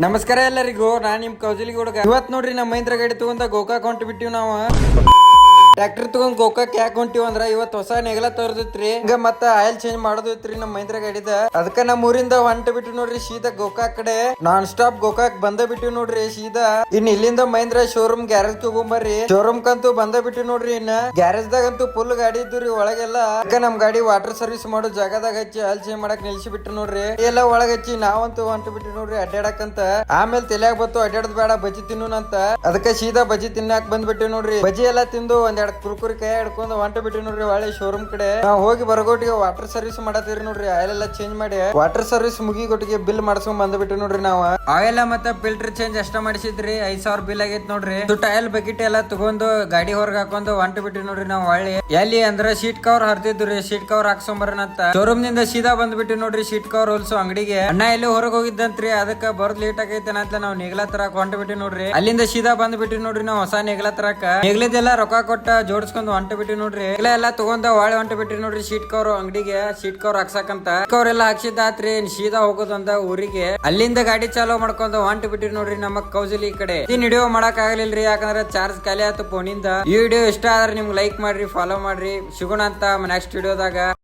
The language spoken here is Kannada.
ನಮಸ್ಕಾರ ಎಲ್ಲರಿಗೂ ನಾನ್ ನಿಮ್ ಕೌಜಲಿ ಹುಡುಗ ಇವತ್ ನೋಡ್ರಿ ನಮ್ಮ ಮಹೇಂದ್ರ ಗಾಡಿ ತಗೊಂಡ ಗೋಕಾಕ್ ಹೊಂಟಿ ಬಿಟ್ಟಿವ್ ನಾವು ಟ್ರ್ಯಾಕ್ಟರ್ ತಗೊಂಡ್ ಗೋಕಾಕ್ ಯಾಕೆ ಹೊಂಟಿವ್ ಅಂದ್ರ ಇವತ್ ಹೊಸ ನೆಗಲ ತೋರ್ದಿತ್ರಿ ಹಿಂಗ ಮತ್ತ ಆಯಿಲ್ ಚೇಂಜ್ ಮಾಡೋದಿತ್ರಿ ನಮ್ಮ ಮಹೇಂದ್ರ ಗಾಡಿದ ಅದಕ್ಕ ನಮ್ಮ ಊರಿಂದ ಹೊಂಟ ಬಿಟ್ಟು ನೋಡ್ರಿ ಸೀದಾ ಗೋಕಾಕ್ ಕಡೆ ನಾನ್ ಸ್ಟಾಪ್ ಗೋಕಾಕ್ ಬಂದ ಬಿಟ್ಟಿವ್ ನೋಡ್ರಿ ಸೀದಾ ಇನ್ ಇಲ್ಲಿಂದ ಮಹೇಂದ್ರ ಶೋರೂಮ್ ಗ್ಯಾರೇಜ್ ತಗೊಂಬರ್ರಿ ಶೋರೂಮ್ ಕಂತೂ ಬಂದ ಬಿಟ್ಟಿವ್ ನೋಡ್ರಿ ಇನ್ನ ಗ್ಯಾರೇಜ್ ದಾಗಂತೂ ಫುಲ್ ಗಾಡಿ ಇದ್ರಿ ಒಳಗೆಲ್ಲ ಅದಕ್ಕ ನಮ್ ಗಾಡಿ ವಾಟರ್ ಸರ್ವಿಸ್ ಮಾಡೋ ಜಾಗದಾಗ ಹಚ್ಚಿ ಆಯಿಲ್ ಚೇಂಜ್ ಮಾಡಕ್ ನಿಲ್ಸಿ ಬಿಟ್ಟು ನೋಡ್ರಿ ಎಲ್ಲ ಒಳಗ ಹಚ್ಚಿ ನಾವಂತೂ ಹೊಂಟ ಬಿಟ್ಟು ನೋಡ್ರಿ ಅಡ್ಡಾಡಕಂತ ಆಮೇಲೆ ತಲೆಯಾಗ ಬತ್ತು ಅಡ್ಡಾಡದ್ ಬೇಡ ಬಜ್ಜಿ ತಿನ್ನೋಣಂತ ಅದಕ್ಕ ಸೀದಾ ಬಜ್ಜಿ ತಿನ್ನಾಕ್ ಬಂದ್ಬಿಟ್ಟಿವ್ ನೋಡ್ರಿ ಬಜ್ಜಿ ಎಲ್ಲಾ ತಿಂದು ಒಂದೆರಡು ಕುರ್ಕುರಿ ಕೈ ಹಿಡ್ಕೊಂಡು ಹೊಂಟ ಬಿಟ್ಟಿವಿ ನೋಡ್ರಿ ಒಳ್ಳೆ ಶೋರೂಮ್ ಕಡೆ ನಾವ್ ಹೋಗಿ ಬರಗೋಟಿಗೆ ವಾಟರ್ ಸರ್ವಿಸ್ ಮಾಡತ್ತೀರಿ ನೋಡ್ರಿ ಆಯಿಲ್ ಎಲ್ಲ ಚೇಂಜ್ ಮಾಡಿ ವಾಟರ್ ಸರ್ವಿಸ್ ಮುಗಿಗೊಟ್ಟಿಗೆ ಬಿಲ್ ಮಾಡ್ಸ್ಕೊಂಡ್ ಬಂದ್ಬಿಟ್ಟು ನೋಡ್ರಿ ನಾವ್ ಆಯಿಲ್ ಮತ್ತೆ ಫಿಲ್ಟರ್ ಚೇಂಜ್ ಅಷ್ಟ ಮಾಡಿಸಿದ್ರಿ 5,000 ಬಿಲ್ ಆಗೈತ್ ನೋಡ್ರಿ ಆಯಿಲ್ ಬಕೆಟ್ ಎಲ್ಲ ತಗೊಂಡು ಗಾಡಿ ಹೊರಗ್ ಹಾಕೊಂಡು ಹೊಂಟ ಬಿಟ್ಟಿವಿ ನೋಡ್ರಿ ನಾವ್ ಒಳ್ಳೆ ಎಲ್ಲಿ ಅಂದ್ರ ಸೀಟ್ ಕವರ್ ಹರಿದಿದ್ರಿ ಸೀಟ್ ಕವರ್ ಹಾಕ್ಸೊಂಬರನಂತ ಶೋರೂಮ್ ನಿಂದ ಸೀದಾ ಬಂದ್ಬಿಟ್ಟು ನೋಡ್ರಿ ಸೀಟ್ ಕವರ್ ಹೊಲ್ಸೋ ಅಂಗಡಿಗೆ ಅಣ್ಣ ಎಲ್ಲಿ ಹೊರಗ್ ಹೋಗಿದ್ದಂತ್ರಿ ಅದಕ್ಕ ಬರೋದ್ ಲೇಟ್ ಆಗೈತೆ ಅಂತ ನಾವ್ ನೆಗ್ಲ ತರಕ್ ಹೊಂಟ ಬಿಟ್ಟಿವಿ ನೋಡ್ರಿ ಅಲ್ಲಿಂದ ಸೀದಾ ಬಂದ್ಬಿಟ್ಟಿವಿ ನೋಡ್ರಿ ನಾವ್ ಹೊಸ ನೆಗ್ಲ ತರಕ ನೆಗ್ಲಿದೆಲ್ಲ ರೊಕ್ಕ ಕೊಟ್ಟ ಜೋಡಿಸ್ಕೊಂಡ್ ಹೊಂಟ ಬಿಟ್ಟಿ ನೋಡ್ರಿ ಎಲ್ಲ ತಗೊಂಡ ಒಳ್ಳೆ ಹೊಂಟ ಬಿಟ್ರಿ ನೋಡ್ರಿ ಸೀಟ್ ಕವರ್ ಅಂಗಡಿಗೆ ಸೀಟ್ ಕವರ್ ಹಾಕ್ಸಕಂತ ಕವರ್ ಎಲ್ಲ ಹಾಕ್ಸಿದ್ದಾತ್ರಿ ಸೀದಾ ಹೋಗೋದಂತ ಊರಿಗೆ ಅಲ್ಲಿಂದ ಗಾಡಿ ಚಾಲೋ ಮಾಡ್ಕೊಂಡ್ ಹೊಂಟ ಬಿಟ್ರಿ ನೋಡ್ರಿ ನಮ್ಮ ಕೌಜಲಿ ಕಡೆ ವಿಡಿಯೋ ಮಾಡಕ್ ಆಗಲಿಲ್ರಿ ಯಾಕಂದ್ರೆ ಚಾರ್ಜ್ ಖಾಲಿ ಆಯ್ತು ಫೋನಿಂದ ಈ ವಿಡಿಯೋ ಇಷ್ಟ ಆದ್ರೆ ನಿಮ್ಗೆ ಲೈಕ್ ಮಾಡ್ರಿ ಫಾಲೋ ಮಾಡ್ರಿ ಸಿಗೋಣ ಅಂತ ನೆಕ್ಸ್ಟ್ ವಿಡಿಯೋದಾಗ.